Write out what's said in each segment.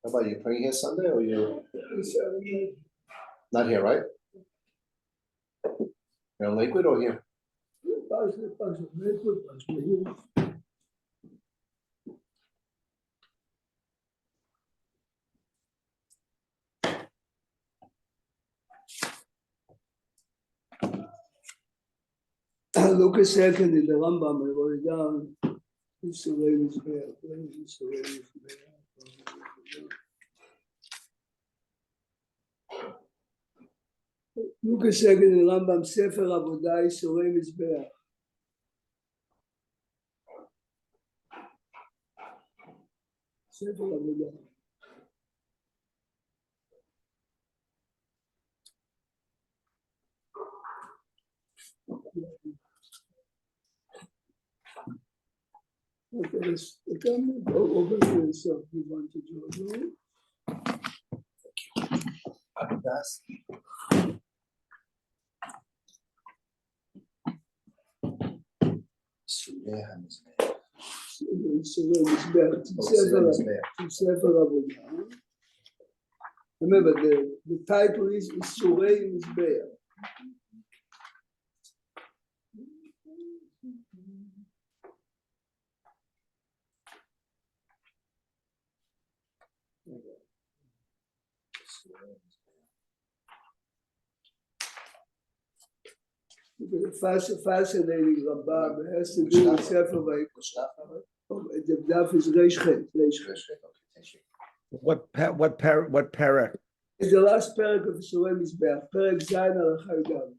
How about you praying here Sunday or you? Not here, right? You're in Lakewood or here? Look a second in the Rambam, I wrote it down. Look a second in the Rambam, Sefer Avodah, Yisorei Mizbeach. Sefer Avodah. Okay, let's go over to yourself. You want to do it? Remember, the title is Yisorei Mizbeach. Fascinating Rambam. It has to do with Sefer Vayikra. The daf is Reish Chet. What parak? It's the last parak of Yisorei Mizbeach. Parak Zayin Halacha Yudam.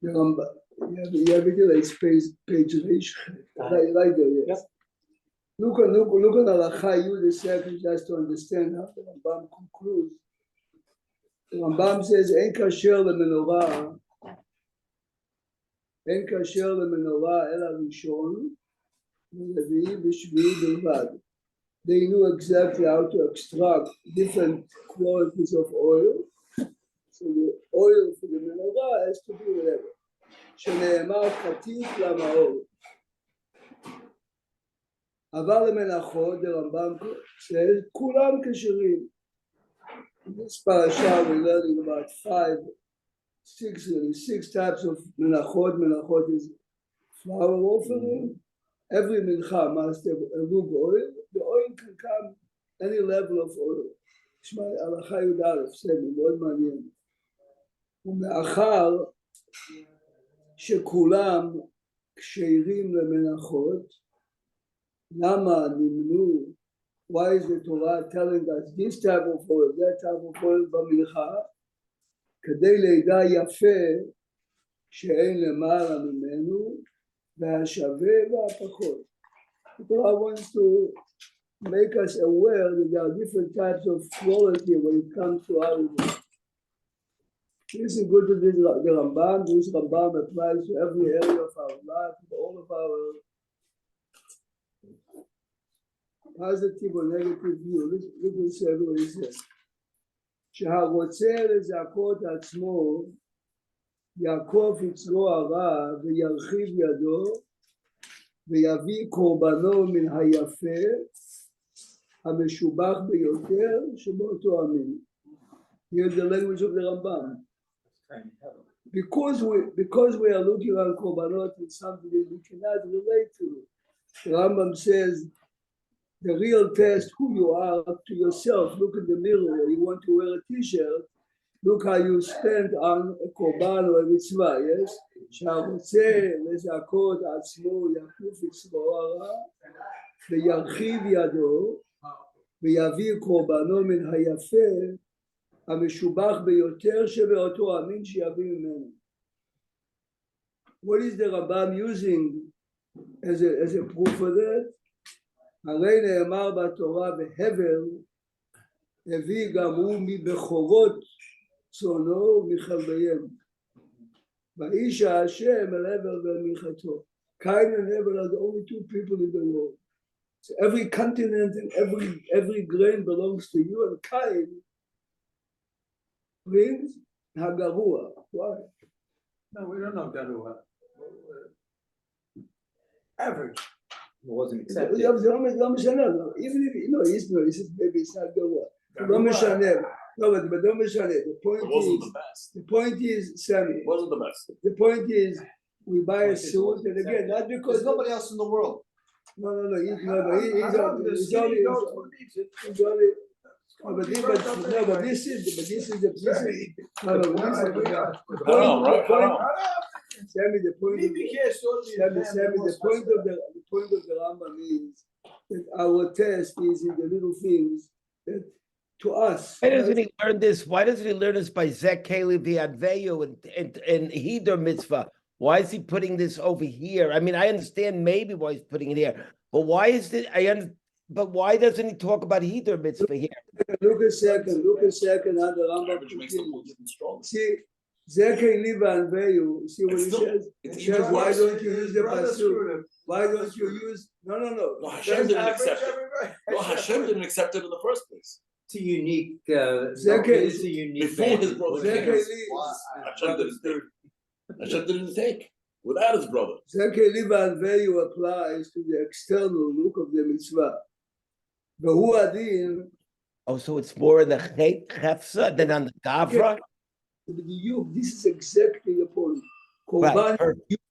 The Rambam. You have it like it's page Reish Chet. Right there, yes. Yep. Look at Halacha Yud a second just to understand how the Rambam concludes. The Rambam says, "En kasher lemenorah, ela rishon, v'levi v'shvi'i bilvad." They knew exactly how to extract different qualities of oil. So the oil for the menorah has to be whatever. Shene'emar chatif la'ma'or. אבל למנחות, the Rambam says, כולם כשרים. In this parasha, we're learning about six types of menachot. Menachot is flour offering. Every mincha must have a lug oil. The oil can come any level of oil. תשמע, הלכה י"א, סמי, מאוד מעניין. ומאחר שכולם כשרים למנחות, Lama Nimnu, why is the Torah telling us this type of oil, that type of oil במנחה? כדי לידע יפה שאין למעלה ממנו והשווה והפחות. The Torah wants to make us aware that there are different types of quality when it comes to oil. This is good to the Rambam. This Rambam applies to every area of our life, all of our positive or negative view. Look what he says. שהרוצה לזכות עצמו, יעקוף יצרו הרע וירחיב ידו, ויביא קורבנו מן היפה, המשובח ביותר, שבאותו המין. Here's the language of the Rambam. Because we are looking at korbanot and something that we cannot relate to, the Rambam says, the real test who you are to yourself. Look in the mirror. You want to wear a t-shirt. Look how you spend on a korban or a mitzvah, yes? שהרוצה לזכות עצמו יחוף עצמו הרע וירחיב ידו ויביא קורבנו מן היפה המשובח ביותר שבאותו המין שיביא ממנו. What is the Rambam using as a proof for that? הרי נאמר בתורה בהבל הביא גם הוא מבכורות צונו ומחלביהם ואיש השם אל עבר ומלכתו. Cain and Abel are the only two people in the world. So every continent and every grain belongs to you, and Cain brings Hagarua. Why? No, we don't know Garua. Average. It wasn't accepted. לא משנה, even if, he says maybe it's not Garua. לא משנה. No, but don't mention it. The point is, Sammy. It wasn't the best. The point is, we buy a suit, and again, not because There's nobody else in the world. No, he's only. But this is the Sammy, the point of the Rambam is that our test is in the little things that to us. Why doesn't he learn this? Why doesn't he learn this by Zekeli V'Adveyu and Hider Mitzvah? Why is he putting this over here? I mean, I understand maybe why he's putting it here, but why is it? But why doesn't he talk about Hider Mitzvah here? Look a second, how the Rambam. See, Zekeli V'Adveyu. See what he says? He says, why don't you use the pasuk? Why don't you use? No. No, Hashem didn't accept it. No, Hashem didn't accept it in the first place. It's a unique. It's a unique. Before his brother came, Hashem didn't take without his brother. Zekeli V'Adveyu applies to the external look of the mitzvah. V'hu adin. Oh, so it's more in the Chefza than on the Gavra? This is exactly the point. Right.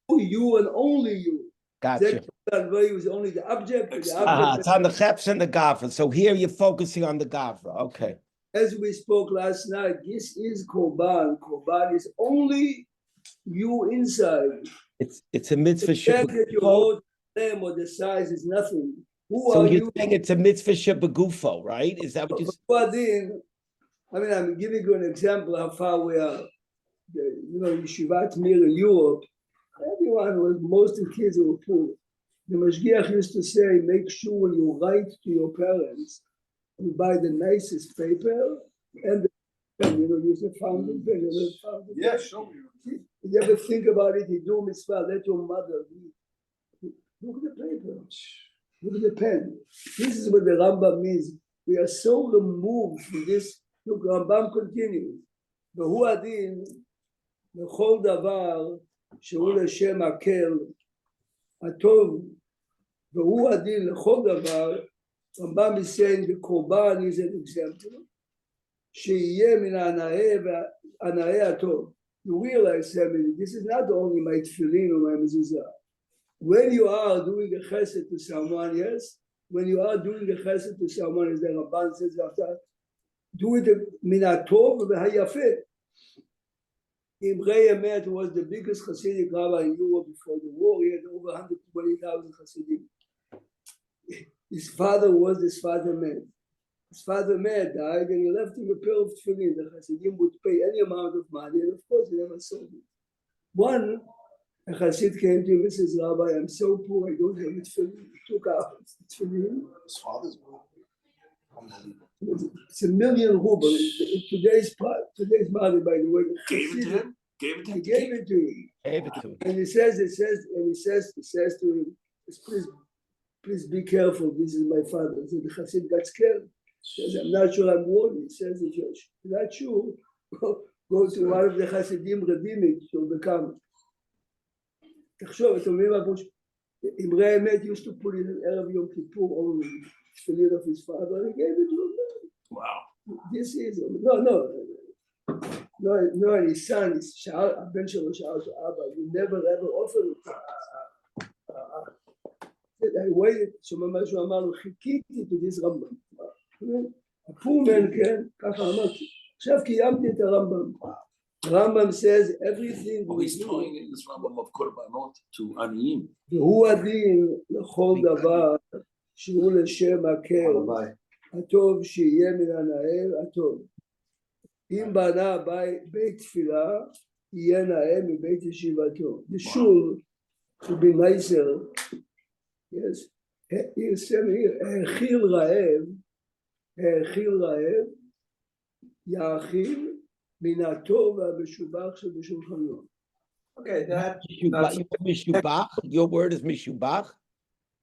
You and only you. Gotcha. Zekeli is only the object. It's on the Chefza and the Gavra. So here you're focusing on the Gavra. Okay. As we spoke last night, this is korban. Korban is only you inside. It's a mitzvah. The fact that you hold them or the size is nothing. So you're saying it's a mitzvah shebegufo, right? Is that what you? I mean, I'm giving you an example how far we are. Yeshivat Mir in Europe, most of the kids were poor. The Mashgiach used to say, make sure when you write to your parents, you buy the nicest paper and use a fountain pen. Yeah, sure. You ever think about it? You do mitzvah, let your mother read. Look at the paper. Look at the pen. This is what the Rambam means. We are so removed from this. Look, Rambam continues. והוא הדין לכל דבר שהוא לשם הקל הטוב, והוא הדין לכל דבר. Rambam is saying the korban is an example. שיהיה מן הנאה הטוב. You realize, Sammy, this is not only my tefillin or my mezuzah. When you are doing a chesed to someone, yes? When you are doing a chesed to someone, as the Ramban says after, do it min hatov v'hayafeh. Imre Emet was the biggest Hasidic rabbi in Europe before the war. He had over 120,000 Hasidim. His father was the Sfat Emet. His father died and he left him a pair of tefillin. The Hasidim would pay any amount of money, and of course he never sold it. One, a Hasid came to him and says, Rabbi, I'm so poor, I don't have a tefillin. He took out the tefillin. His father's It's 1 million ruble. In today's money, by the way. Gave it to him. He gave it to him. Gave it to him. And he says to him, please be careful. This is my father. So the Hasid got scared. He says, I'm not sure I'm worthy. He says the judge, not sure. Go to one of the Hasidim, redeem it, you'll become. תחשוב, אתם אומרים, אמרי האמת used to put in ערב יום כיפור only tefillin of his father, and he gave it to him. Wow. This is, no, and his son, הבן שלו שאל, אבא, you never ever offered it to us. I waited, שממש הוא אמר לו, חיכיתי to this רמב"ם. הפורמן, כן, ככה אמרתי. עכשיו קיימתי את הרמב"ם. הרמב"ם says everything Oh, we he's do, tying in this Rambam of Korbanot to Aniyim. והוא הדין לכל דבר שהוא לשם הקל, הלוואי. הטוב שיהיה מן הנאה הטוב. אם בנה בית תפילה, יהיה נאה מבית ישיבתו. The shul should be nicer. Yes. He said here, האכיל רעב, יאכיל מן הטוב והמשובח שבשולחנו. Okay, that. Mishubach? Your word is Mishubach?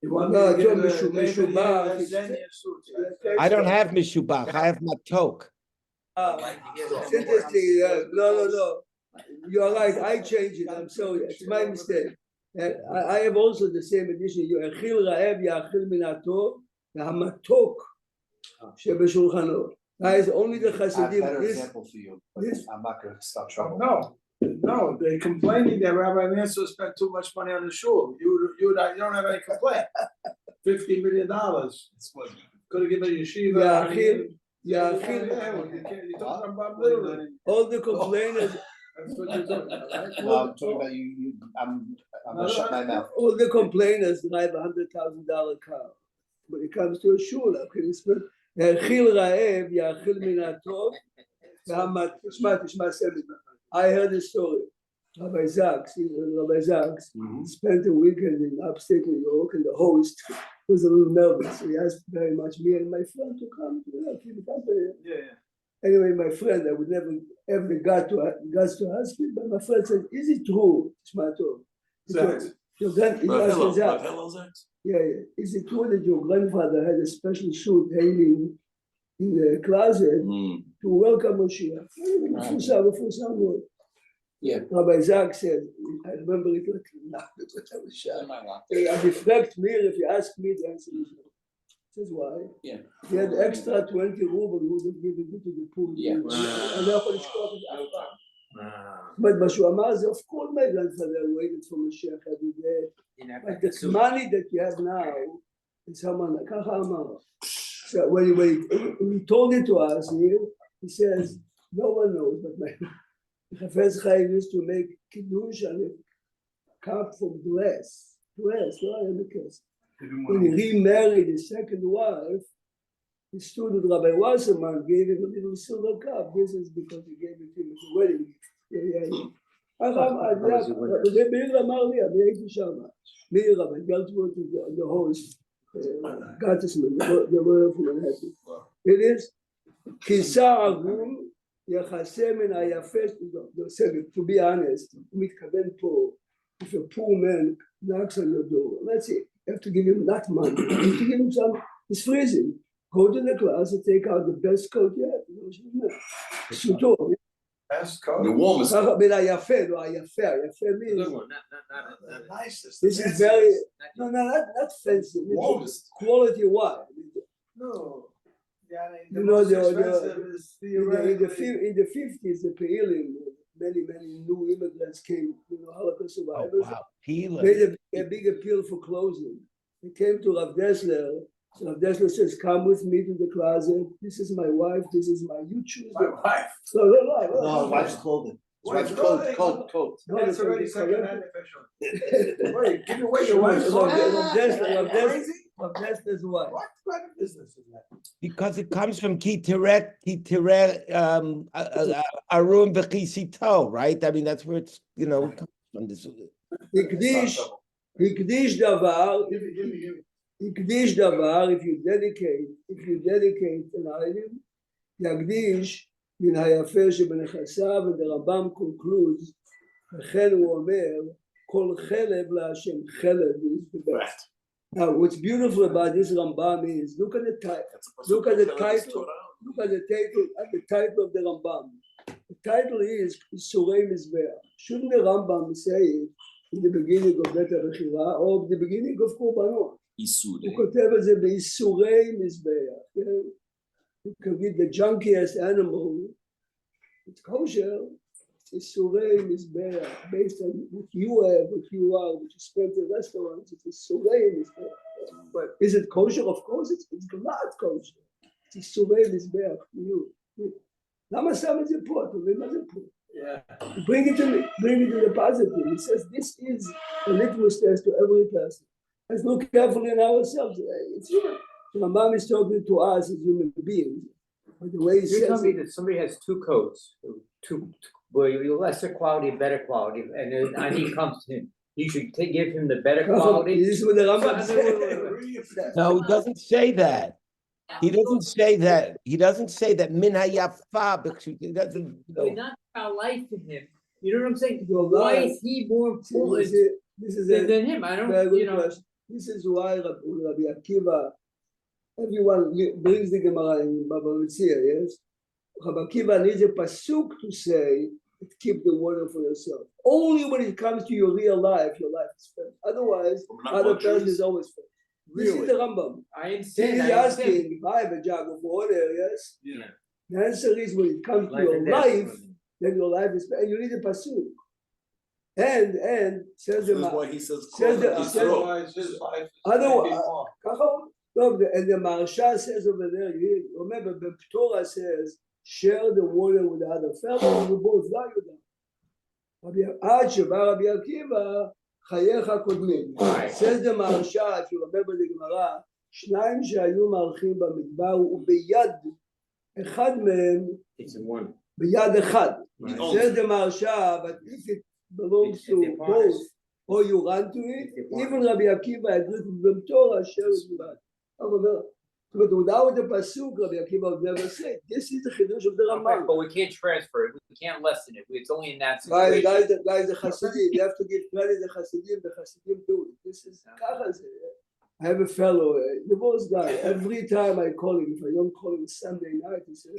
You want No, me to give it's the name of the Mishubach. area, then you shoot. I don't have Mishubach. I have Matok. It's interesting. No. You're right. I changed it. I'm sorry. It's my mistake. I have also the same edition. יאכיל רעב, יאכיל מן הטוב, והמתוק שבשולחנו. That is only the I have a Hasidim. better This, example for you, but this- I'm not gonna start trouble. No, they're complaining that Rabbi Mansur spent too much money on the shul. You don't have any complaint. $50 million. Could have given yeshiva. יאכיל, Yeah, יאכיל. you're talking about literally. All the complainers, That's what you're talking about, right? No, I'm talking about you, I'm gonna shut my mouth. all the complainers drive $100,000 car. When it comes to a shul, יאכיל רעב, יאכיל מן הטוב, תשמע, I heard the story. Rabbi Zaks spent a weekend in upstate New York, and the host was a little nervous. So he asked very much me and my friend to come to keep the company. Yeah. Anyway, my friend, I would never have the guts to ask him, but my friend said, "Is it true, Shmato? Zaks. Your grand, he asked me Zaks. Yeah. Is it true that your grandfather had a special suit hanging in the closet to welcome Moshiach?" Yeah. Rabbi Zak said, I remember it like now, I reflect me if you ask me the answer is no. Says why? Yeah. He had extra 20 rubles, he would have given it to the poor. Yeah. אני לא יכול לשכוח את זה אף פעם. זאת אומרת, מה שהוא אמר זה, of course my grandfather waited for Mashiach every day. But the money that you have now, is someone, ככה אמר. So when he told it to us here, he says, no one knows, but my Chafetz Chaim used to make kiddush on a cup from glass, not in the case. When he remarried his second wife, his student Rabbi Wasserman gave him a little silver cup. This is because he gave it to him as a wedding gift. מאיר אמר לי, אני הייתי שם. מאיר, אבל גלתי אותי, the host, גטסמן, the lawyer from Manhattan. It is, כיסא עגום יחסה מן היפה, to be honest, הוא מתכוון פה, if a poor man knocks on your door, let's say, you have to give him not money, you have to give him some, it's freezing. Go to the class and take out the best coat you have. שוטו. Best coat. The warmest. ככה בין היפה, לא היפה, היפה means, The nicest. this is very, no, not fancy, Warmest. quality wise. No. You know, most expensive is in the 50s, the Peilim, many new immigrants came, Holocaust survivors, made a big appeal for clothing. They came to Rav Dessler. So Rav Dessler says, "Come with me to the closet. This is my wife. This is my. You choose." My wife. No, wife's clothing. Wife's Wife's coat. No, That's already second-hand official. Wait, give away your wife's Rav clothes. Dessler's wife. What kind of business is that? Because it comes from Kiteret, Arun Bechisito, right? I mean, that's where it's, comes from this. הקדיש דבר, if you dedicate an item, יקדיש מן היפה שבנכסיו, and the Rambam concludes, וכן הוא אומר, כל חלב להשם, חלב is the best. Now, what's beautiful about this Rambam is, look at the title of the Rambam. The title is Surei Mizbeach. Shouldn't the Rambam say it in the beginning of Bet HaBechira or in the beginning of Korbanot? הוא כותב את זה באיסורי מזבח. You can get the junkiest animal, it's kosher, Surrey Mizbeach, based on what you have, what you are, what you spent in restaurants, it's a Surrey Mizbeach. But is it kosher? Of course, it's not kosher. It's a Surrey Mizbeach for you. Lama Sam is important. Yeah. Bring it to me. Bring it to the positive. It says this is a litmus test to every person. Let's look carefully in ourselves. It's human. So my mom is talking to us as human beings. But the way he You're says telling me it, that somebody has two coats, where you lesser quality, better quality, and then Ani comes to him. You should give him the better quality. this is what the Rambam said. No, he doesn't say that. He doesn't say that. He doesn't say that min hayafa, because he doesn't. But not about life in him. You know what I'm saying? Your Why life- is he more This important is a than him? I don't, very good you know. question. This is why Rabbi Akiva, everyone brings the Gemara in Baba Metzia, yes? Rabbi Akiva needs a pasuk to say, keep the water for yourself. Only when it comes to your real life, your life is first. Otherwise, But we're not other luxuries. person is always first. This is the Rambam. I He's understand. asking, if I have a jug of water, yes? Yeah. The answer is when it comes to your life, then your life is, and you need a pasuk. And says the That's why he says. says the- He's says the- wrong. Otherwise, his life is Otherwise- maybe more. ככה, טוב, and the Marsha says over there, remember, the Torah says, share the water with the other fellow, and we both value them. עד שבא רבי עקיבא, חייך קודמים. Says the Marsha, if you remember the Gemara, שניים שהיו מארחים במדבר, וביד אחד מהם, It's in one. ביד אחד. Right. Says the Marsha, but if it belongs If to they're both, partners. or you run to it, If they're even Rabbi Akiva agreed with them Torah, share it with us. But without the pasuk, Rabbi Akiva would never say, this is the chidush of the Okay, Rambam. but we can't transfer it. We can't lessen it. It's only in that Guys, situation. the Hasidim, you have to give credit to the Hasidim do it. This is kacha. I have a fellow, divorced guy. Every time I call him, if I don't call him Sunday night, he says,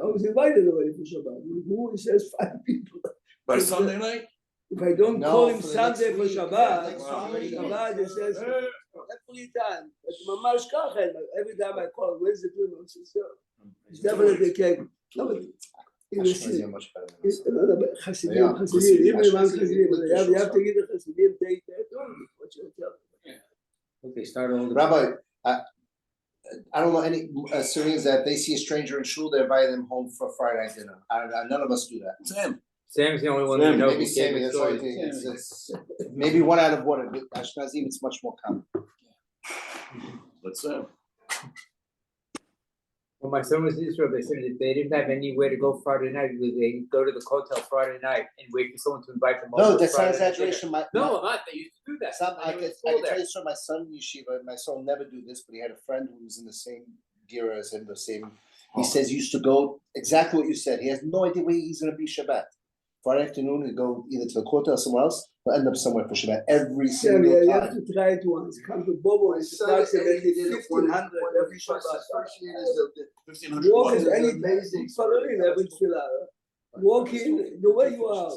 I was invited already for Shabbat. Who? He says 5 people. By Sunday night? If I don't No, call him for the next Sunday for week, Shabbat, next Shabbat, he says every time. But mamash kacha. Every time I call him, where's the doing? He says, it's definitely cake. No, but Ashkenazim are much better than us. no, but Hasidim, Yeah, Hasidim, even among Ashkenazim, Hasidim, with you have to Kishul give the Hasidim take that on. What you tell them. Okay, start all the. Rabbi, I don't know any Syrians that if they see a stranger in shul, they invite them home for Friday night dinner. None of us do that. Sam. Sam's the only one Sam, we know. Maybe who gave Sammy, the that's the only story. thing. It's maybe one out of one. Ashkenazim, it's much more common. Let's Sam. When my son was in Israel, they said that they didn't have anywhere to go Friday night. They go to the hotel Friday night and wait for someone to invite them over. No, that's not Friday night dinner. exaggeration. No, I'm not. They used to do that. I When can he was still tell there. you story. My son in yeshiva, my son will never do this, but he had a friend who was in the same gira as him, the same. He says he used to go exactly what you said. He has no idea where he's going to be Shabbat. Friday afternoon, he'd go either to the Kota or somewhere else. He'll end up somewhere for Shabbat every Sam, single you have time. to try it once. Come to Bobo, it's approximately 1,500 every Shabbat. 1,500. Walk bucks. in any Following every tefillah. Walk in the way you are.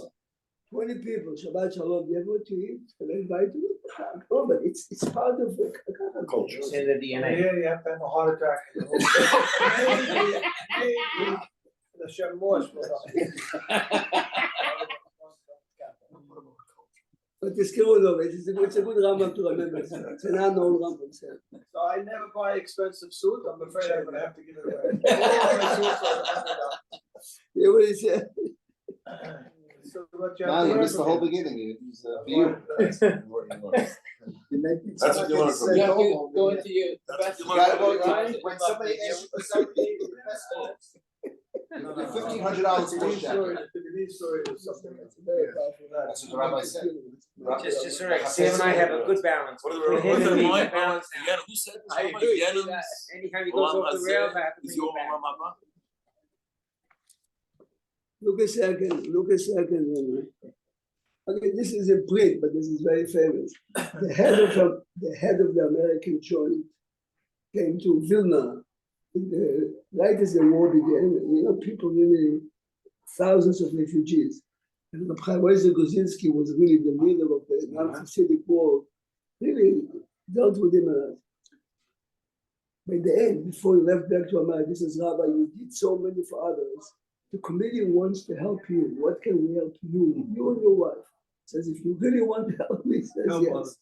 20 people, Shabbat Shalom, you have what to eat? Can I invite you? No, but it's part of the Culture. Say the DNA. Yeah, you have to have a heart attack. The Shem Mosh. But תזכרו לו, it's a good Rambam to remember. It's an unknown Rambam. So I never buy expensive suit. I'm afraid I'm gonna have to give it away. All my suits are You know what he said? So what you have Now to you learn missed the from whole him. beginning. It was for you. That's what you learn from You me. have to go into your. That's what You you gotta learn go from me. to when somebody asks you for something. $1,500 The push story, jacket. the story is something that's Very powerful. That's what the rabbi said. Just so like Sam and I have a good balance. What For are him the and me, mind the balance now. Who said this? I Rabbi? agree. Yemen's Anytime he goes off the rails, I have to is bring your it back. Olam Haba? Look a second. Okay, this is a print, but this is very famous. The head of the American joint came to Vilna right as the war began. You know, people really, thousands of refugees. And Reb Chaim Weizsäcker Gozinski was really the leader of the non-Hasidic war. Really dealt with him a lot. By the end, before he left back to America, he says, Rabbi, you did so many for others. the committee wants to help you. What can we help you? You and your wife. Says, if you really want to help me, says Help yes. us.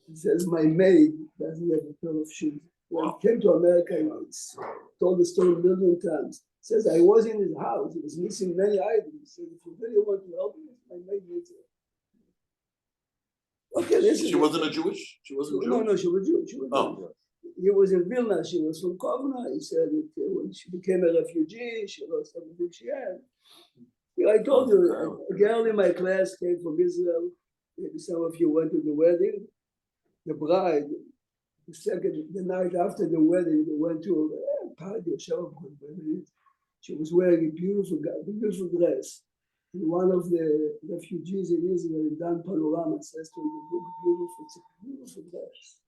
He says, my maid doesn't have a pair of shoes. When he came to America, he told the story a million times. Says, I was in his house. He was missing many items. He said, if you really want to help me, my maid needs it. Okay, listen. She wasn't a Jewish? She wasn't Jewish? No, she was Jewish. She was Oh. Jewish. He was in Vilna. She was from Kovna. He said that when she became a refugee, she lost everything she had. I told you, a girl in my class came from Israel. Maybe some of you went to the wedding. The bride, the night after the wedding, they went to a party or show. She was wearing a beautiful dress. And one of the refugees in Israel, Dan Panorama, says to him, "Look, beautiful, it's a beautiful dress."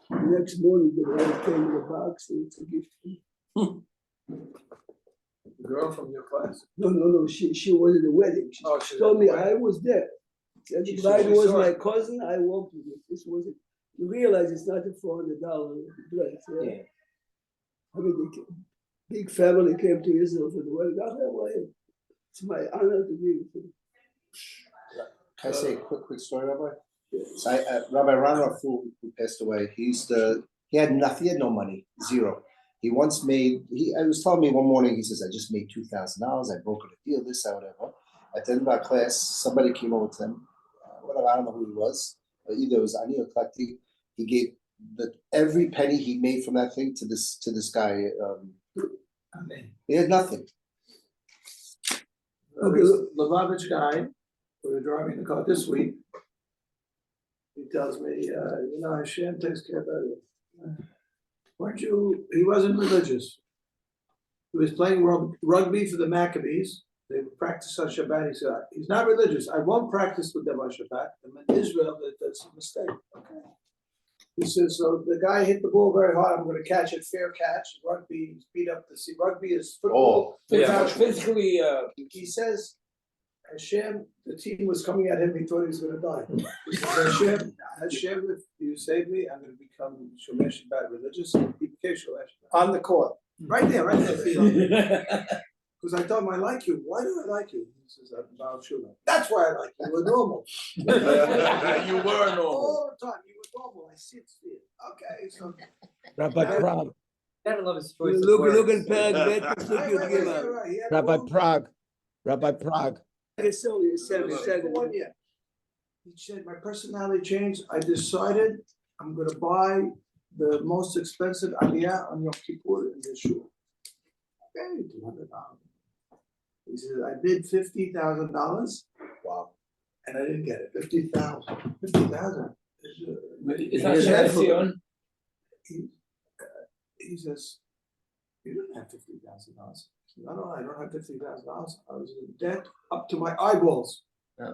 The next morning, the bride came in a box and it's a gift for me. The girl from your class? No, she was at the wedding. She Oh, she was told at me the wedding. I was there. And the She bride saw was it. my cousin. I walked with it. This was it. You realize it's not a $400 dress. Yeah. I mean, the big family came to Israel for the wedding. It's my honor to be with you. Can I say a quick story, Rabbi? So Rabbi Ron who passed away, he had nothing, he had no money, zero. He once made, he was telling me one morning, he says, I just made $2,000, I brokered a deal, this, that, whatever. At the end of our class, somebody came over to him, whatever, I don't know who he was, but either it was Ani or Klati. He gave every penny he made from that thing to this guy. He had nothing. Okay, Lubavitch guy, we were driving the car this week. He tells me, Hashem takes care of everything. He wasn't religious. He was playing rugby for the Maccabees. They practice on Shabbat. He said, he's not religious. I won't practice with them on Shabbat. I'm in Israel, that's a mistake. Okay. He says, so the guy hit the ball very hard. I'm going to catch it, fair catch. Rugby, beat up the sea. Rugby is football. Physically, He says, Hashem, the team was coming at him. He thought he was going to die. He says, Hashem, if you save me, I'm going to become Shomer Shabbat religious. He became Shomer Shabbat on the court, right there. Because I told him I like you. Why do I like you? He says, I'm about Shomer. That's why I like you. You were normal. You were normal. All the time. You were normal. I see it. Okay. So Rabbi Prague, gotta love his choice of Look words. at Perek Bet, Pasuk Yud Gimel. Rabbi Prague. Sorry, second. He said, my personality changed. I decided I'm going to buy the most expensive aliyah on Yom Kippur in the shul. Okay, $200. He said, I bid $50,000. Wow. And I didn't get it. 50,000. 50,000. Is that Shabbat? He says, you don't have $50,000. No, I don't have $50,000. I was in debt up to my eyeballs. Yeah.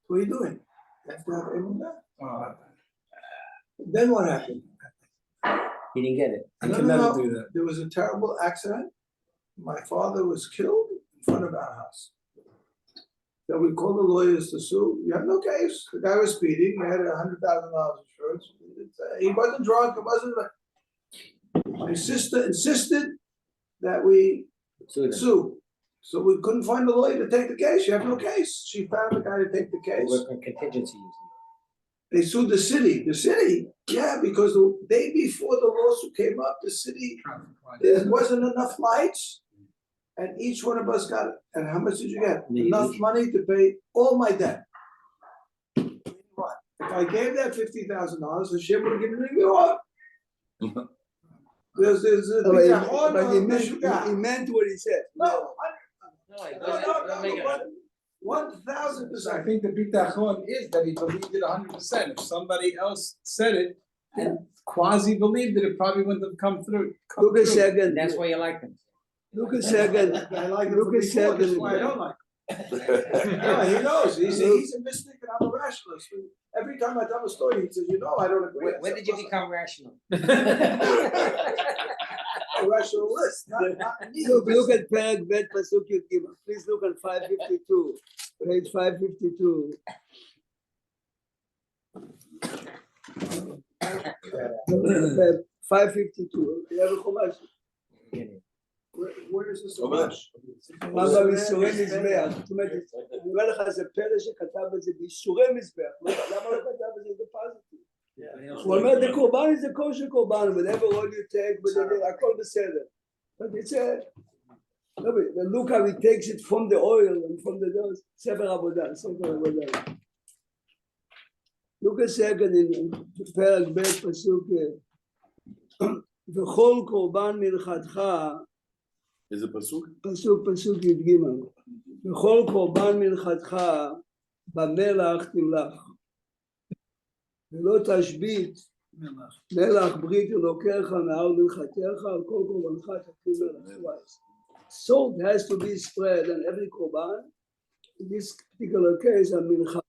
What are you doing? You have to have emunah. Then what happened? He didn't get it. No. There was a terrible accident. My father was killed in front of our house. Then we called the lawyers to sue. You have no case. The guy was speeding. He had $100,000 insurance. He wasn't drunk. It wasn't. My sister insisted that we sue. So we couldn't find a lawyer to take the case. You have no case. She found a guy to take the case. Contingency. They sued the city. The city, yeah, because the day before the lawsuit came up, the city, there wasn't enough lights. And each one of us got it. And how much did you get? Enough money to pay all my debt. What? If I gave that $50,000, the ship would have given me more. There's He meant what he said. No, No, 1,000%. I think the bitachon is that he believed it 100%. If somebody else said it and quasi believed it, it probably wouldn't have come through. Look a second. That's why you like him. Look a second. I like him Look from a before, that's second. why I don't like him. No, he knows. He's a mystic and I'm a rationalist. Every time I tell a story, he says, I don't agree. When did you become rational? A rationalist, not Look at Perek Bet, Pasuk Yud Gimel. Please look at 552. Page 552. 552. You have a chumash. Where is this? Over there. רמב"ם איסורי מזבח, זאת אומרת, אני אומר לך, זה פלא שכתב את זה באיסורי מזבח, למה לא כתב את זה בפוזיטיב? הוא אומר, the קורבן is the kosher קורבן, whatever oil you take, הכל בסדר. But it's look how he takes it from the oil and from the dust, ספר עבודה, ספר עבודה. Look a second in פרק ב' פסוק, וכל קורבן מלכתך, איזה פסוק? פסוק י"ג, וכל קורבן מלכתך במלח תמלח, ולא תשבית מלח ברית אלוקיך מעל מלכתך, על כל קורבנך תקריב מלח. Salt has to be spread on every korban. In this particular case, on mincha.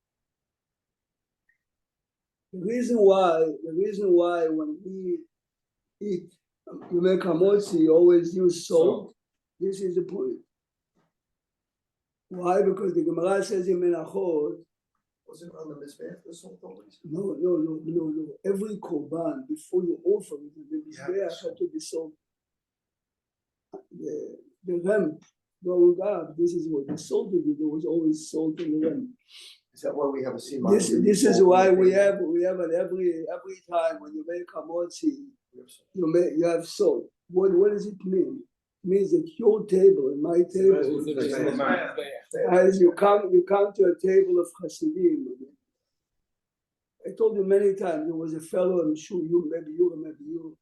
The reason why when we eat, you make hamotzi, you always use salt. This is the point. Why? Because the Gemara says in Menachot. Was it on the Mizbeach, the salt always? No. Every korban, before you offer it, the Mizbeach had to be salt. The ram going up, this is what the salt did. There was always salt in the ram. Is that why we have a simon? This is why we have it every time when you make hamotzi, you have salt. What does it mean? It means that your table and my table, as you come to a table of Hasidim. I told you many times, there was a fellow, I'm sure you, maybe you,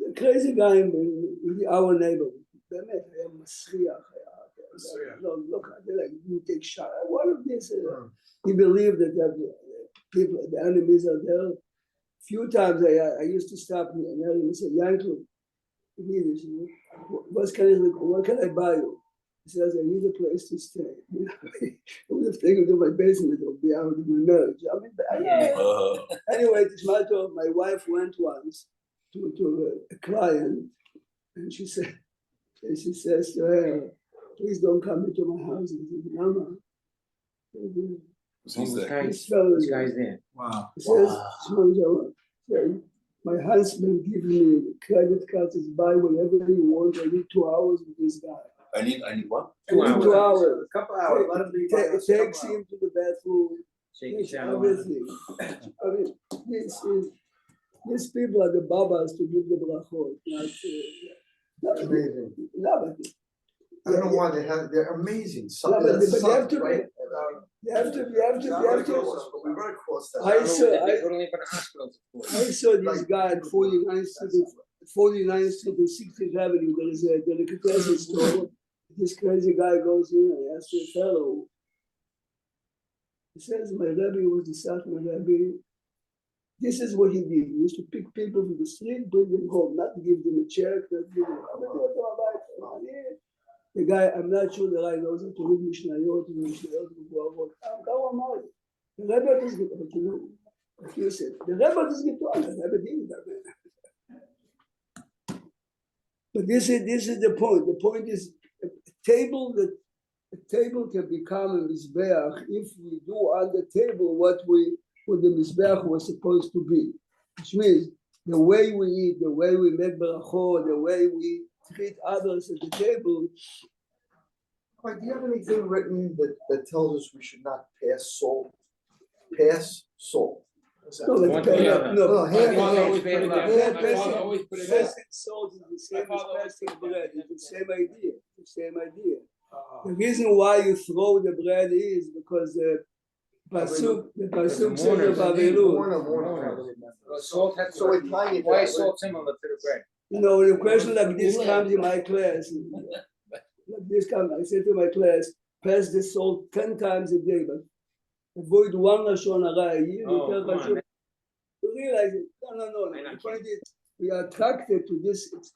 a crazy guy in our neighborhood. באמת, היה מסריח, no, look, like you take shot. What of this? He believed that people, the enemies are there. A few times I used to stop and he said, Yankel, what can I buy you? He says, I need a place to stay. I would have taken to my basement or be out of my marriage. I mean, anyway, my wife went once to a client and she says to her, please don't come into my house. And he said, Mama. This guy's there. Wow. He says, my husband gives me credit cards to buy whatever you want. I need 2 hours with this guy. I need what? 2 hours. 2 hours. A couple hours. Let him be by us, Takes couple him to the bathroom. Shake Takes shower. everything. I mean, these people are the babas to give the brachot. That's amazing. No, but I don't know why they're amazing. No, Something but that you have sucks, to right? you have to. But we run across that. They don't leave in hospitals. I saw this guy at 49th Street and 60th Avenue. There is a delicatessen store. This crazy guy goes in and asks the fellow. He says, my Rebbe was the Satmar Rebbe. This is what he did. He used to pick people from the street, bring them home, not give them a check, not give them the guy, I'm not sure the guy knows how to read Mishnayot, Gavot. The Rebbe does get, but you know, like you said, the Rebbe does get on, the Rebbe didn't. But this is the point. The point is a table can become a Mizbeach if we do on the table what the Mizbeach was supposed to be. Which means the way we eat, the way we make barachot, the way we treat others at the table. Right, do you have anything written that tells us we should not pass salt? Pass salt. No, like, Always put it passing salt is the same as passing bread. It's the same idea. The reason why you throw the bread is because the pasuk says of Avilu. Salt has So we're tying it why that is salt similar to the bread? You know, when a question like this comes in my class, I say to my class, pass the salt 10 times a day, but avoid one lashon hara a year. You realize it. No. The point is, we are attracted to this. It's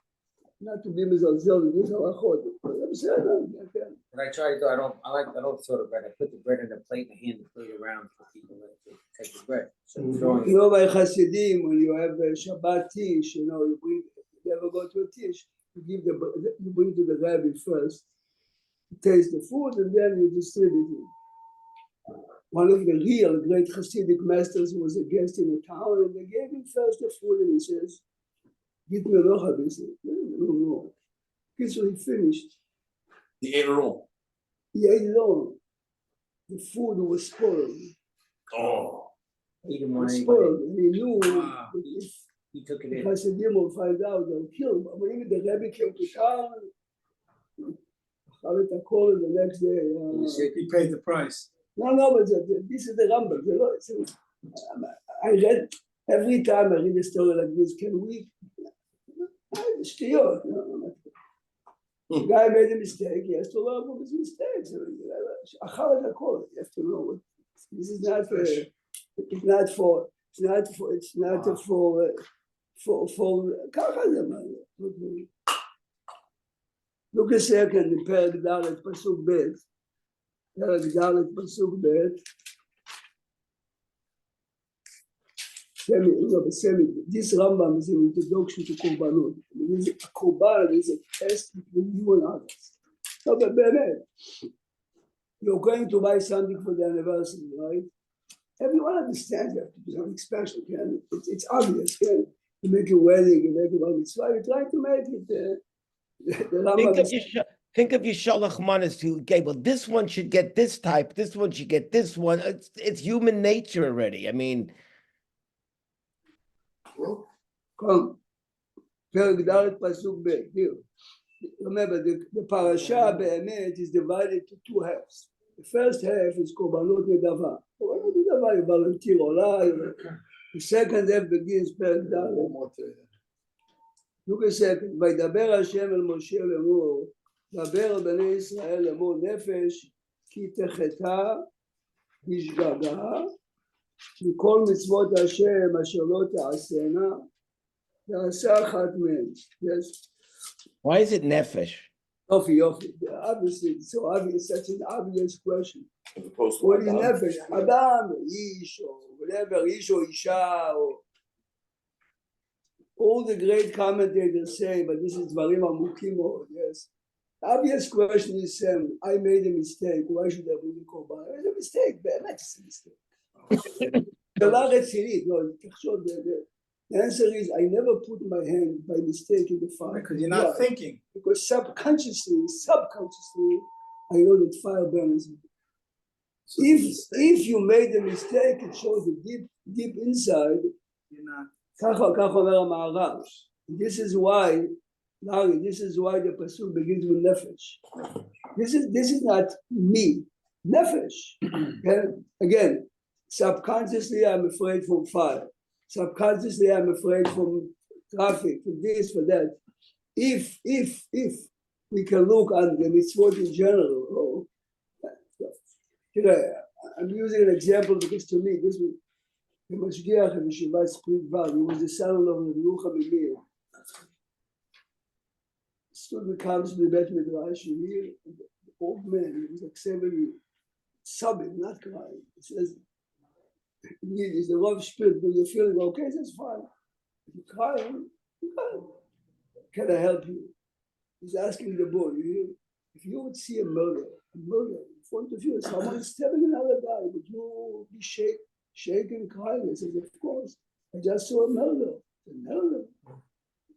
not to be mizalzel. This halachot. What I try to do, I don't throw the bread. I put the bread in the plate and hand the plate around for people to take the bread. So throwing You know, by Hasidim, when you have a Shabbat tish, you ever go to a tish, you bring to the rabbi first, taste the food, and then you distribute it. One of the real great Hasidic masters was a guest in a town, and they gave him first the food, and he says, "Get me rocha." He said, "No." So he finished. He ate it all. He ate it all. The food was spoiled. Oh. He didn't It want was anybody. spoiled. And he knew Wow. that if He took it the in. Hasidim will find out, they'll kill him. But even the Rebbe came to town. I called him the next day. He paid the price. No, but this is the Rambam. You know, I read every time I read a story like this. Can we? Shtiyot. The guy made a mistake. He has to learn from his mistakes. You have to know what. This is not. It's not for. It's not for. It's not for. Look a second in Perek Dalet Pasuk Bet. Perek Dalet Pasuk Bet. This Rambam is an introduction to Korbanot. A Korban is a test between you and others. No, but you're going to buy something for the anniversary, right? Everyone understands you have to do something special. It's obvious. You make a wedding, you make a bar mitzvah. You're trying to make it. Think of your shalach manas to Gable. This one should get this type. This one should get this one. It's human nature already. I mean, come. Perek Dalet Pasuk Bet. Here, remember the parasha be'emet is divided to two halves. The first half is korbanot nedava. Korbanot nedava, you volunteer olah. The second half begins Perek Dalet. Look a second. וידבר השם אל משה לאמור, דבר אל בני ישראל לאמור נפש, כי תחטא בשגגה, מכל מצוות השם אשר לא תעשינה, תעשה אחת מהן. Yes. why is it nefesh? Yofi. Obviously, it's so obvious. Such an obvious question. As opposed to What is Adam. nefesh? Adam, ish, or whatever, ish or isha, or all the great commentators say, but this is Dvarim Amukim, yes. Obvious question is, I made a mistake. Why should I bring the korban? It's a mistake. It's a mistake. The answer is, I never put my hand by mistake in the fire. Because you're not thinking. Because subconsciously, I know that fire burns me. If you made a mistake, it shows the deep inside. You're not. This is why, Larry, the pasuk begins with nefesh. This is not me, nefesh. Again, subconsciously I'm afraid from fire. Subconsciously I'm afraid from traffic, from this, for that. If we can look at the mitzvot in general, I'm using an example because to me this was. The Mashgiach in Yeshivat Spring Valley, he was the son-in-law of Yerucham Emir. Student comes to the Bet Midrash, and here, the old man, he was like 70, sobbing, not crying. He says, is the Rav Spit, but you're feeling okay? That's fine. If you're crying, can I help you? He's asking the boy, if you would see a murder in front of you, someone stabbing another guy, would you be shaking, crying? I said, of course. I just saw a murder.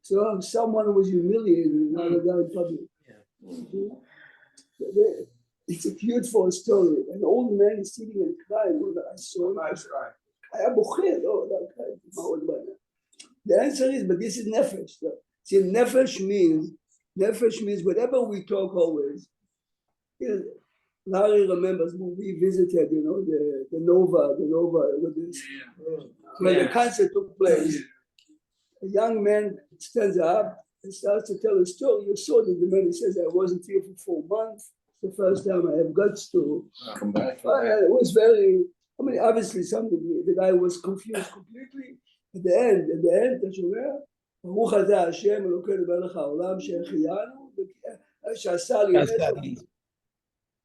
So someone was humiliated another guy in public. It's a beautiful story. An old man is sitting and crying. I saw him. The answer is, but this is nefesh. See, nefesh means whatever we talk always. Larry remembers when we visited, the Nova, when the concert took place. A young man stands up and starts to tell a story. You saw that the man, he says, I wasn't here for 4 months. It's the first time I have guts to come back. It was very, obviously something, the guy was confused completely. At the end, אתה שומע? ברוך אתה השם אלוקינו מלך העולם שהחיינו שעשה לי נס.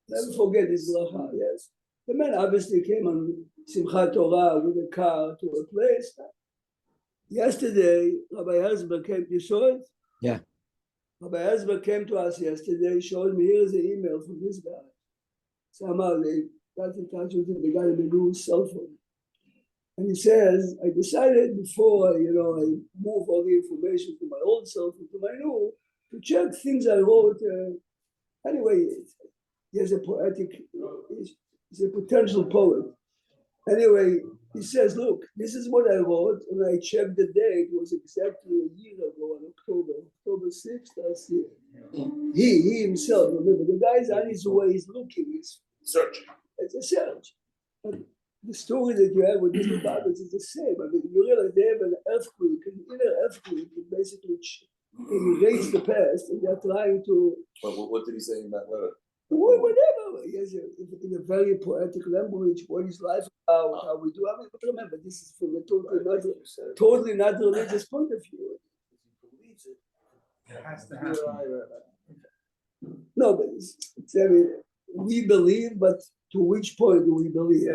Never forget this bracha, yes. The man obviously came on Simchat Torah with a car to a place. Yesterday, Rabbi Herzberg came, you saw it? Yeah. Rabbi Herzberg came to us yesterday, showed me, here's an email from this guy. Somehow they got in touch with him, they got him a new cell phone. And he says, I decided before, I move all the information from my old cell phone to my new, to check things I wrote. Anyway, he's a poetic, he's a potential poet. Anyway, he says, look, this is what I wrote, and I checked the date, it was exactly a year ago on October 6th last year. He himself, remember, the guy's on his way, he's looking, he's Search. it's a search. But the story that you have with these two Bibles is the same. I mean, you realize they have an earthquake, an inner earthquake, that basically erase the past, and they're trying to What did he say in that letter? whatever. Yes, in a very poetic language, what is life about, how we do. I mean, but remember, this is from a totally not religious point of view. It has to happen. No, but it's I mean, we believe, but to which point do we believe?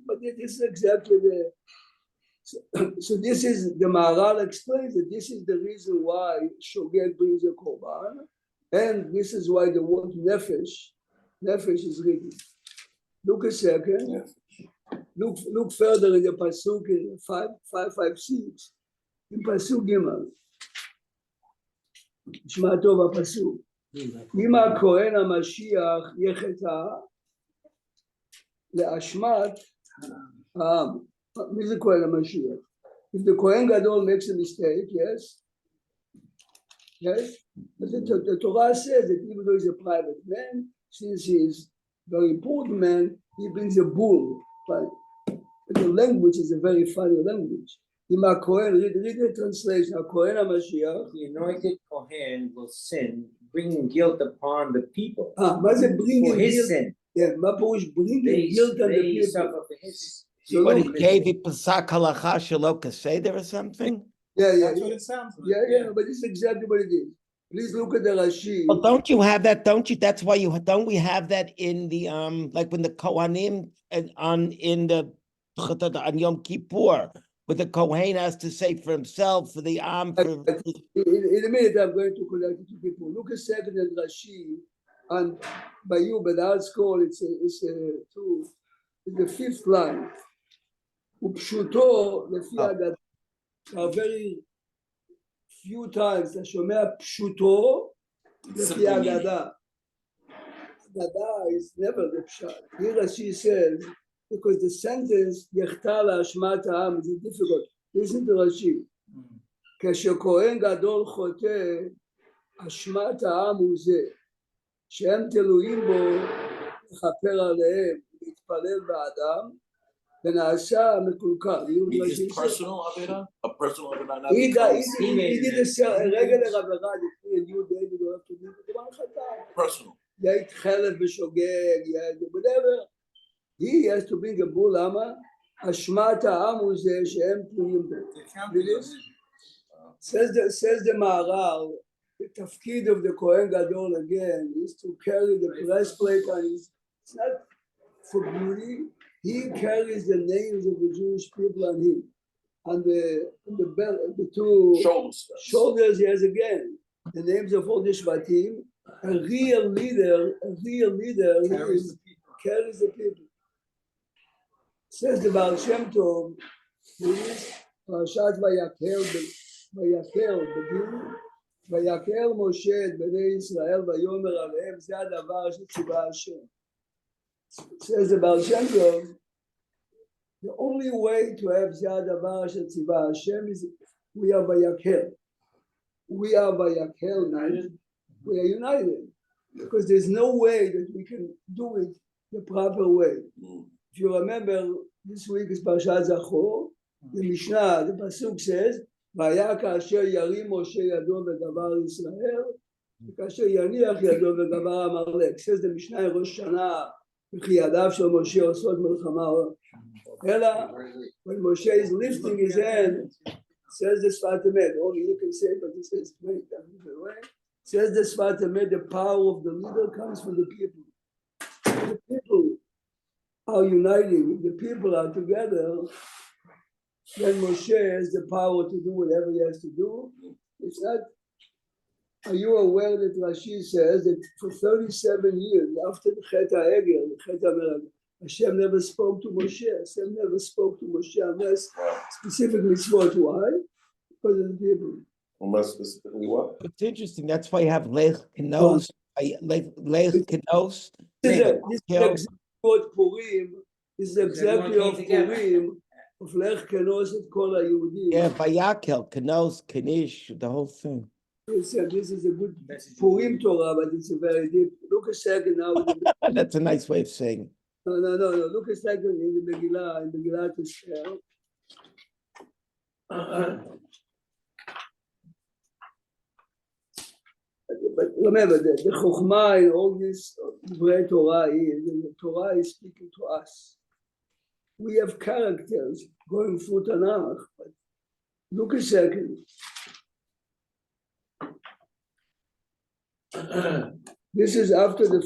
But it is exactly the. So this is the Maharal explains that this is the reason why Shogeg brings a korban, and this is why the word nefesh is written. Look a second. Look further in the pasuk in 556 in pasuk Gimel. נשמע טוב הפסוק. אם הכהן המשיח יחטא לאשמת העם. מי זה כהן המשיח? If the Kohen Gadol makes a mistake, yes? The Torah says that even though he's a private man, since he's a very important man, he brings a bull. But the language is a very funny language. Im HaKohen, read the translation, HaKohen HaMashiach. The anointed Kohen will sin, bringing guilt upon the people. מה זה bringing For his guilt? sin. Yeah, מה פירוש bringing guilt on the They people? suffer for his. So What he look, gave it Pasak Halacha Shalok Seder or something? yeah, That's what it sounds like. yeah, but this is exactly what it is. Please look at the Rashi. Well, don't you have that? Don't you? That's why you don't. We have that in the like when the Kohanim and in the on Yom Kippur, where the Kohen has to say for himself, for the for In a minute, I'm going to connect it to people. Look a second at Rashi, and by you, but the hard scroll, it's the fifth line. ופשוטו לפי אגדה. There are very few times אתה שומע פשוטו לפי אגדה. אגדה is never the pshat. Here Rashi says, because the sentence יחטא לאשמת העם is difficult. Listen to Rashi. כשכהן גדול חוטא, אשמת העם הוא זה, שהם תלויים בו לכפר עליהם, להתפלל בעדם, ונעשה מקולקל. His personal Avera? A personal Avera? Not he becomes did a regular עבירה, לפני יהוד דוד לא תמיד, דבר חטא. personal. היה התחלף בשוגג, whatever. He has to bring a bull, למה? אשמת העם הוא זה שהם תלויים בו. Says the Maharal, the tafkid of the Kohen Gadol again is to carry the breastplate on his, it's not for beauty, he carries the names of the Jewish people on him. On the belt, the two shoulders he has again, the names of all the Shvatim. A real leader carries the people. Says the Baal Shem Tov, Perashat Vayikra begin, ויקל משה את בני ישראל ויאמר עליהם זה הדבר שציווה השם. Says the Baal Shem Tov, the only way to have זה הדבר שציווה השם is we are ויקל. We are ויקל, we are united. Because there's no way that we can do it the proper way. If you remember, this week is Perashat Zachor, the Mishnah, the Pasuk says, והיה כאשר ירים משה ידו בדבר ישראל, וכאשר יניח ידו בדבר עמלק. says the Mishnah ראש שנה, וכי ידיו של משה עושות מלחמה. אלא, when Moshe is lifting his hand, says the Sfat Emet, only you can say it, but he says many times different way. Says the Sfat Emet, the power of the leader comes from the people. The people are uniting, the people are together. Then Moshe has the power to do whatever he has to do. It's not. Are you aware that Rashi says that for 37 years after the Chet HaEgel, the Chet HaMerag, Hashem never spoke to Moshe. Hashem never spoke to Moshe unless specific mitzvot. Why? Because of the people. Unless specifically what? It's interesting, that's why you have Lech Kenos, Lech Kenos. This is Kill. exactly what Purim is exactly Everyone of came together. Purim, of Lech Kenos et Kol HaYehudim. Yeah, Vayakel, Kenos, Kenish, the whole thing. This is a good Message. Purim Torah, but it's a very deep. Look a second now. That's a nice way of saying. No. Look a second in the Megillah, Esther. But remember that the Chokhmah in all this great Torah is, the Torah is speaking to us. We have characters going through Tanakh, but look a second. This is after the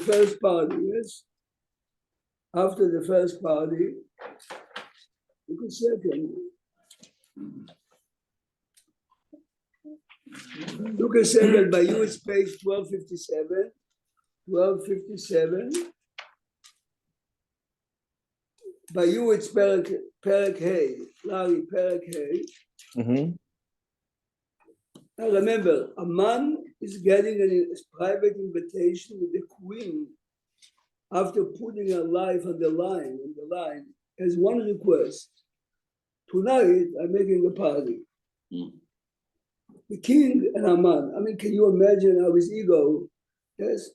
first party, yes? After the first party, look a second. Look a second, by you it's page 1257. 1257. By you it's Perek Hey, Larry, Perek Hey. Mm-hmm. Now remember, a man is getting a private invitation with the queen after putting her life on the line, has one request. Tonight, I'm making a party. The king and Haman. I mean, can you imagine how his ego? Yes.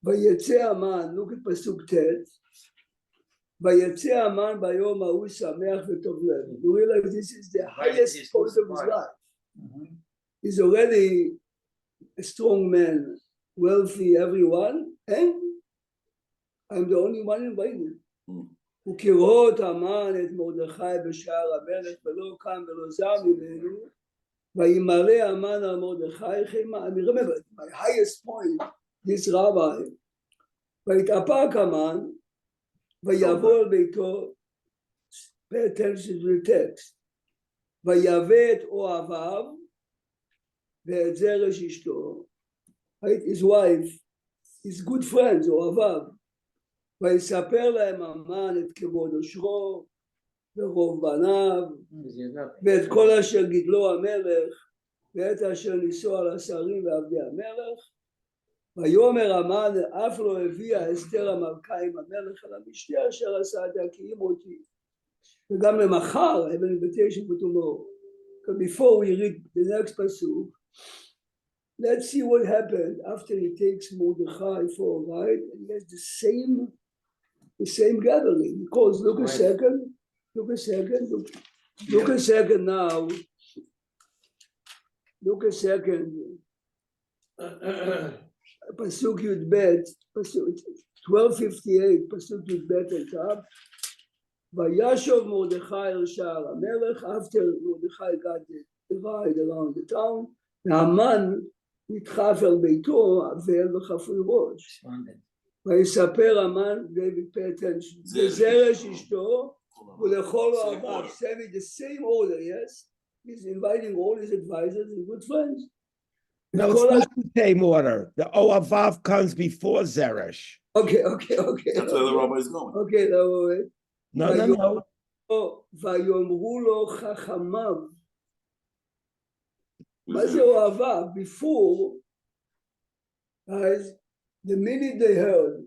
Vayetze Haman, look at Pasuk Tet. Vayetze Haman bayom hahu sameach v'tov lev. You realize this is the highest point of his life. He's already a strong man, wealthy, everyone, and I'm the only one invited. וכראות המן את מרדכי בשער המלך ולא קם ולא זר ממנו וימלא המן על מרדכי חמה. I mean, remember, my highest point, this rabbi, ויתאפק המן ויבוא אל ביתו, pay attention to the text, ויבא את אוהביו ואת זרש אשתו, his wife, his good friends, אוהביו, ויספר להם המן את כבוד עושרו ורוב בניו ואת כל אשר גידלו המלך ואת אשר ניסו על השרים ועבדי המלך. ויאמר המן אף לא הביאה אסתר המלכה עם המלך על המשתה אשר עשה את הקיים אותי. וגם למחר, I have an invitation for tomorrow. But before we read the next pasuk, let's see what happened after he takes Mordechai for a ride and he has the same gathering. Because look a second now. Look a second. Pasuk Yud Bet, Pasuk 1258, Pasuk Yud Bet and top. Vayashov Mordechai el Sha'ar HaMelech. After Mordechai got the ride around the town, Haman נדחף אל ביתו, אבל וחפוי ראש. ויספר המן, David pay attention, לזרש אשתו ולכל אוהביו, saying the same order, yes? He's inviting all his advisors and good friends. No, it's not the same order. The Oavav comes before Zeresh. Okay. That's where the rabbi is going. Okay, wait. No. ויאמרו לו חכמיו. מה זה אוהביו? Before, guys, the minute they heard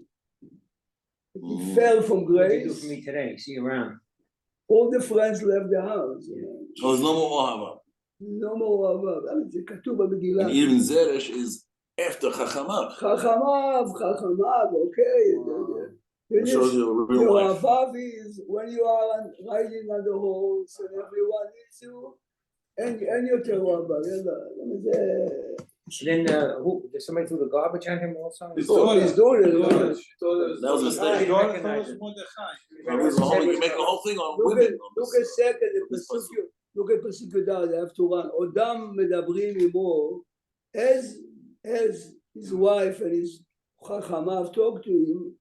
he fell from What did you do grace, for me today? See you around. all the friends left the house. You know? So there's no more Ohava. No more אוהביו. זה כתוב במגילה. And even Zeresh is after Chachamav. חכמיו, okay. It shows you a real life. אוהביו is when you are riding on the horse and everyone needs you, and יותר אוהביו. Then did somebody threw the garbage at him also? He's He's doing it. That was a mistake. You make a whole thing on women. Look a second, look at פסוק י"ד, I have to run. עודם מדברים עמו, as his wife and his חכמיו talk to him,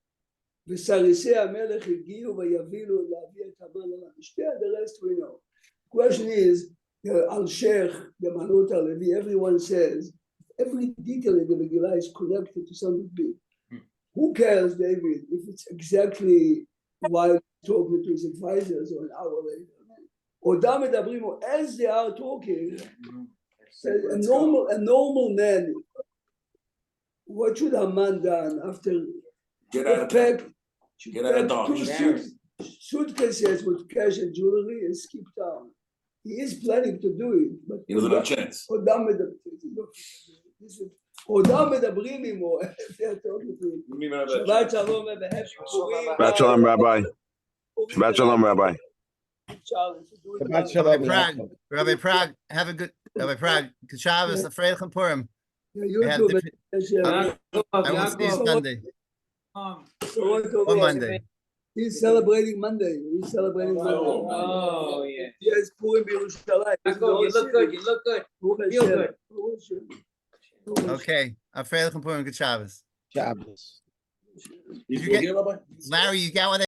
וסריסי המלך הגיעו ויבילו להביא את המן על המשתה, the rest we know. The question is, Al-Sheikh, the Manut al-Levi, everyone says, every detail in the Megillah is connected to something big. Who cares, David, if it's exactly while talking to his advisors or an hour later? עודם מדברים, as they are talking, a normal man, what should a man done after Get out of town. should Get out of pack Dodge. two suitcases with cash and jewelry and skip town. He is planning to do it, but He doesn't have a chance. עודם מדברים עמו, שבת שלום Shabbat shalom, Rabbi. Shabbat shalom, Rabbi. Shabbat shalom, Prague, Yaakov. Rabbi Prague, have a good, Rabbi Prague, good Shabbos, the Freilich Purim. You have too, different- I will see you Sunday, or Monday. He's celebrating Monday. He's celebrating Monday. Oh, yeah. Yes, Purim Yerushalayim. You look good, you look good. Feel good. Okay, a Freilich Purim, good Shabbos. Shabbos. You get- get, Rabbi? Larry, you got what